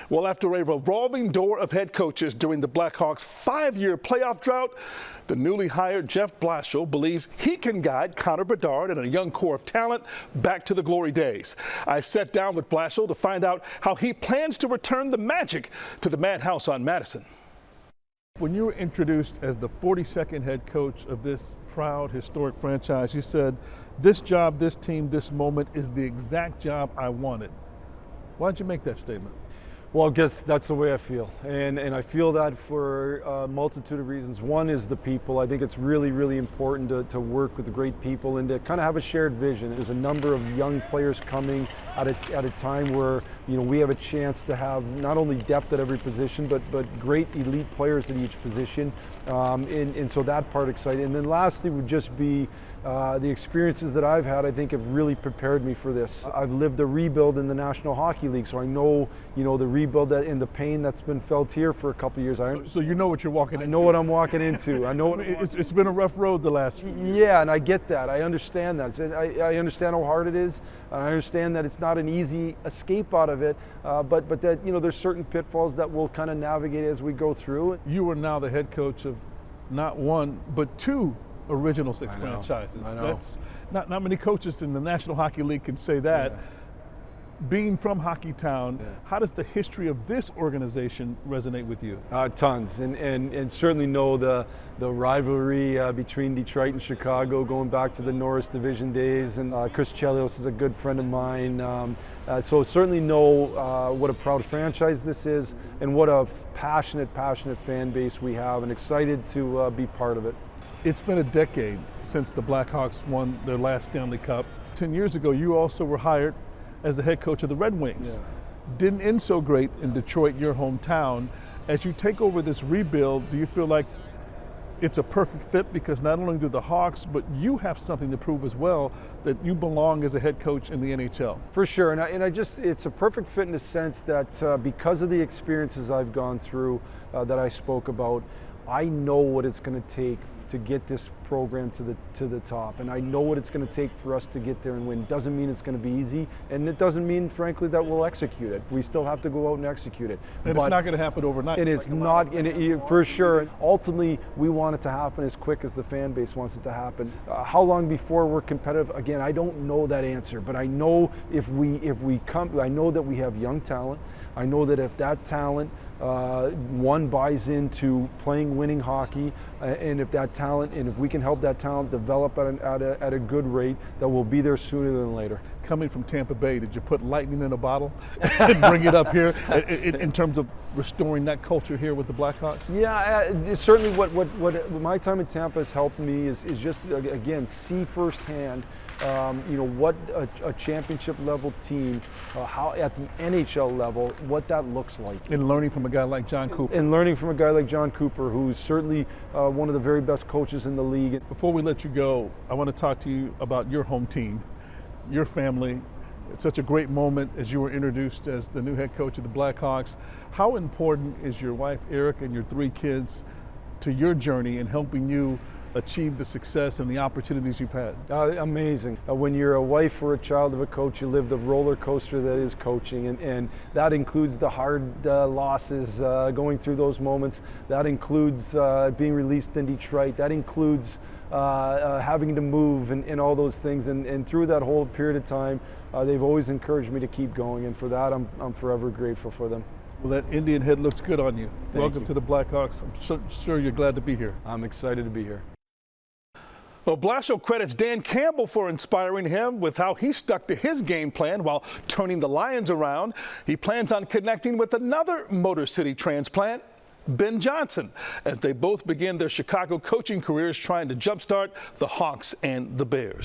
Well, after a revolving door of head coaches during the Blackhawks' 5-year playoff drought, the newly hired Jeff Blashill believes he can guide Connor Bedard and a young core of talent back to the glory days. I sat down with Blashill to find out how he plans to return the magic to the Madhouse on Madison. When you were introduced as the 42nd head coach of this proud, historic franchise, you said, "This job, this team, this moment is the exact job I wanted." Why'd you make that statement? Well, I guess that's the way I feel. And I feel that for a multitude of reasons. One is the people. I think it's really, really important to work with the great people and to kind of have a shared vision. There's a number of young players coming at a time where, you know, we have a chance to have not only depth at every position, but great elite players at each position. And so that part exciting. And then lastly would just be the experiences that I've had, I think, have really prepared me for this. I've lived a rebuild in the National Hockey League, so I know, you know, the rebuild and the pain that's been felt here for a couple of years. So you know what you're walking into. I know what I'm walking into. I know it's been a rough road the last few years. Yeah, and I get that. I understand that. I understand how hard it is. And I understand that it's not an easy escape out of it, but that, you know, there's certain pitfalls that we'll kind of navigate as we go through. You are now the head coach of not one, but two original six franchises. I know. That's not many coaches in the National Hockey League can say that. Yeah. Being from Hockey Town, how does the history of this organization resonate with you? Tons, and certainly know the rivalry between Detroit and Chicago, going back to the Norris Division days, and Chris Chelios is a good friend of mine. So certainly know what a proud franchise this is, and what a passionate fan base we have, and excited to be part of it. It's been a decade since the Blackhawks won their last Stanley Cup. 10 years ago, you also were hired as the head coach of the Red Wings. Yeah. Didn't end so great in Detroit, your hometown. As you take over this rebuild, do you feel like it's a perfect fit, because not only do the Hawks, but you have something to prove as well, that you belong as a head coach in the NHL? For sure, and I just, it's a perfect fit in the sense that because of the experiences I've gone through that I spoke about, I know what it's going to take to get this program to the top, and I know what it's going to take for us to get there and win. Doesn't mean it's going to be easy, and it doesn't mean, frankly, that we'll execute it. We still have to go out and execute it. And it's not going to happen overnight. And it's not, for sure. Ultimately, we want it to happen as quick as the fan base wants it to happen. How long before we're competitive? Again, I don't know that answer, but I know if we come, I know that we have young talent. I know that if that talent, one, buys into playing winning hockey, and if that talent, and if we can help that talent develop at a good rate, that we'll be there sooner than later. Coming from Tampa Bay, did you put lightning in a bottle and bring it up here in terms of restoring that culture here with the Blackhawks? Yeah, certainly what my time in Tampa has helped me is just, again, see firsthand you know, what a championship level team, how at the NHL level, what that looks like. And learning from a guy like John Cooper. And learning from a guy like John Cooper, who's certainly one of the very best coaches in the league. Before we let you go, I want to talk to you about your home team, your family. It's such a great moment as you were introduced as the new head coach of the Blackhawks. How important is your wife, Eric, and your 3 kids to your journey in helping you achieve the success and the opportunities you've had? Amazing. When you're a wife or a child of a coach, you live the roller coaster that is coaching, and that includes the hard losses, going through those moments. That includes being released in Detroit. That includes having to move and all those things. And through that whole period of time, they've always encouraged me to keep going, and for that, I'm forever grateful for them. Well, that Indian head looks good on you. Welcome you. To the Blackhawks. I'm sure you're glad to be here. I'm excited to be here. Well, Blashill credits Dan Campbell for inspiring him with how he stuck to his game plan while turning the Lions around. He plans on connecting with another Motor City transplant, Ben Johnson, as they both begin their Chicago coaching careers trying to jumpstart the Hawks and the Bears.